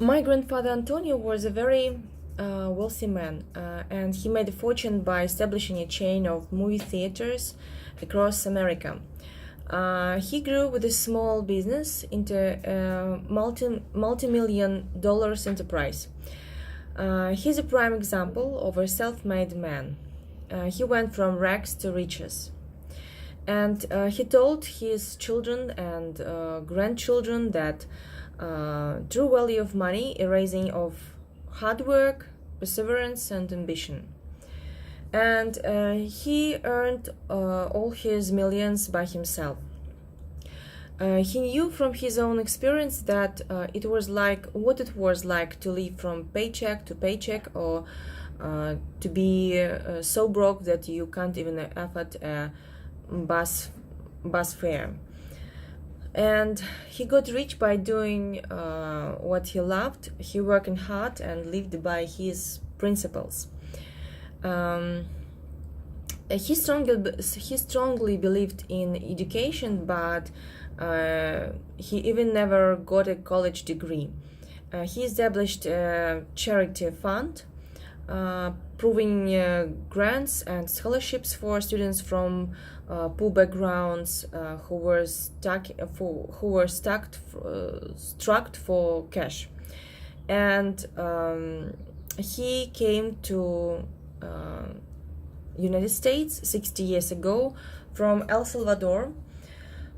My grandfather Antonio was a very wealthy man, and he made a fortune by establishing a chain of movie theaters across America. He grew with a small business into a multi-million dollars enterprise. He's a prime example of a self-made man. He went from rags to riches. And he told his children and grandchildren that true value of money is raising of hard work, perseverance, and ambition. And he earned all his millions by himself. He knew from his own experience that it was like to live from paycheck to paycheck, or to be so broke that you can't even afford a bus fare. And he got rich by doing what he loved. He worked hard and lived by his principles. He strongly believed in education, but he even never got a college degree. He established a charity fund, proving grants and scholarships for students from poor backgrounds who were strapped for cash. And he came to United States 60 years ago from El Salvador,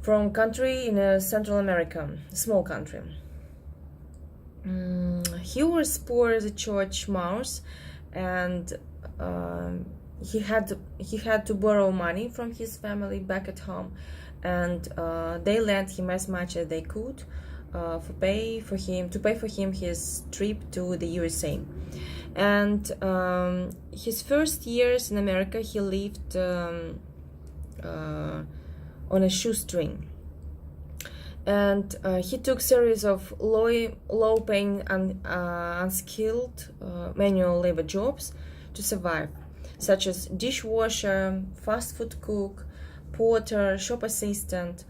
from country in Central America, small country. He was poor as a church mouse, and he had to borrow money from his family back at home, and they lent him as much as they could to pay for him his trip to the USA. And his first years in America, he lived on a shoestring, and he took series of low-paying and unskilled manual labor jobs to survive, such as dishwasher, fast food cook, porter, shop assistant,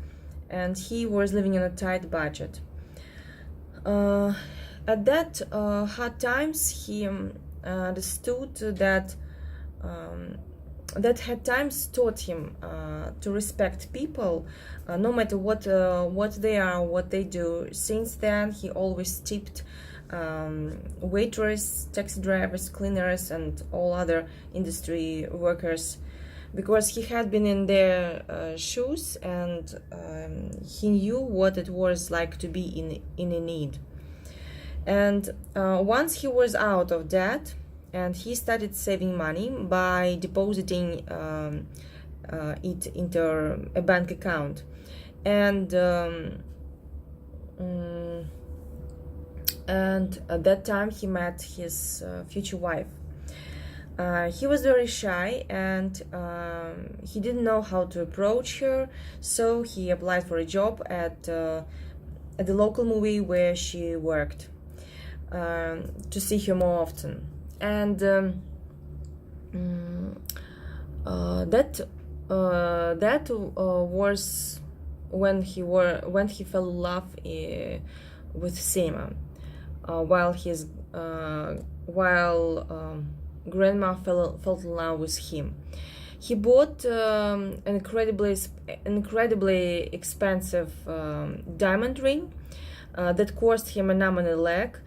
and he was living on a tight budget. At that hard times, he understood that hard times taught him to respect people, no matter what they are, what they do. Since then, he always tipped waiters, taxi drivers, cleaners, and all other industry workers, because he had been in their shoes, and he knew what it was like to be in a need. And once he was out of debt, and he started saving money by depositing it into a bank account. And at that time he met his future wife. He was very shy, and he didn't know how to approach her, so he applied for a job at the local movie where she worked, to see her more often. And that was when he fell in love with Sema, while grandma fell in love with him. He bought an incredibly expensive diamond ring that cost him a nominal lakh,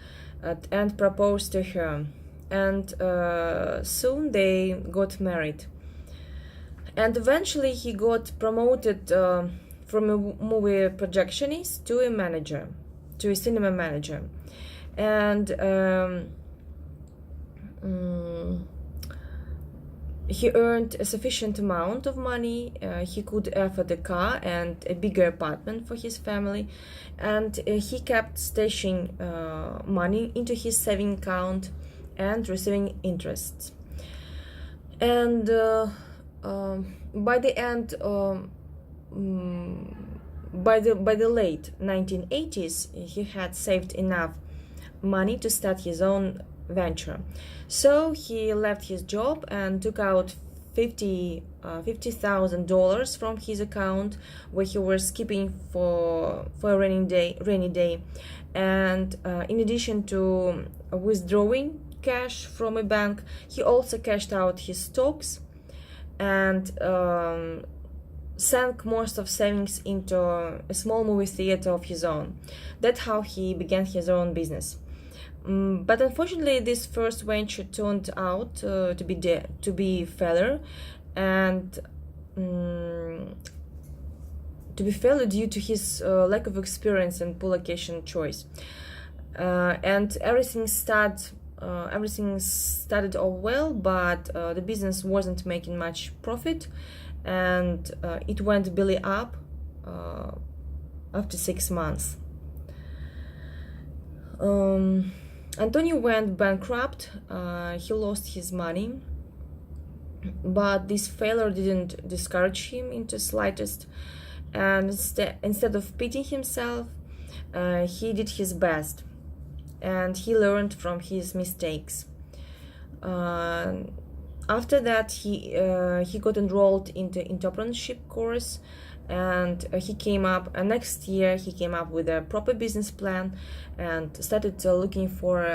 and proposed to her. And soon they got married. And eventually he got promoted from a movie projectionist to a cinema manager. And he earned a sufficient amount of money. He could afford a car and a bigger apartment for his family, and he kept stashing money into his saving account and receiving interest. And by the late 1980s, he had saved enough money to start his own venture. So he left his job and took out $50,000 from his account, where he was keeping for a rainy day. And in addition to withdrawing cash from a bank, he also cashed out his stocks and sank most of savings into a small movie theater of his own. That's how he began his own business. But unfortunately, this first venture turned out to be failure, and to be failure due to his lack of experience and poor location choice. And everything started all well, but the business wasn't making much profit, and it went belly up after 6 months. Antonio went bankrupt. He lost his money, but this failure didn't discourage him in the slightest. And instead of pitying himself, he did his best, and he learned from his mistakes. After that, he got enrolled into entrepreneurship course, and next year he came up with a proper business plan and started looking for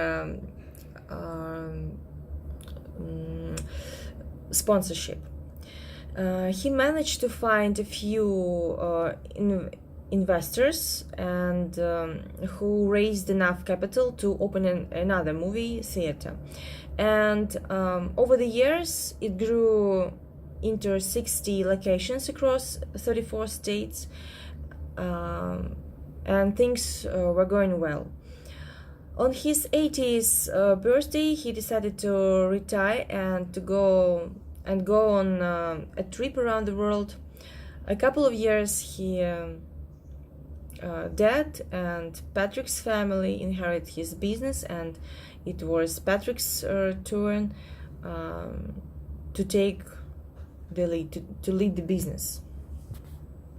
sponsorship. He managed to find a few investors and who raised enough capital to open another movie theater. And over the years, it grew into 60 locations across 34 states, and things were going well. On his 80th birthday, he decided to retire and to go on a trip around the world. A couple of years he died, and Patrick's family inherited his business, and it was Patrick's turn to take the lead, to lead the business.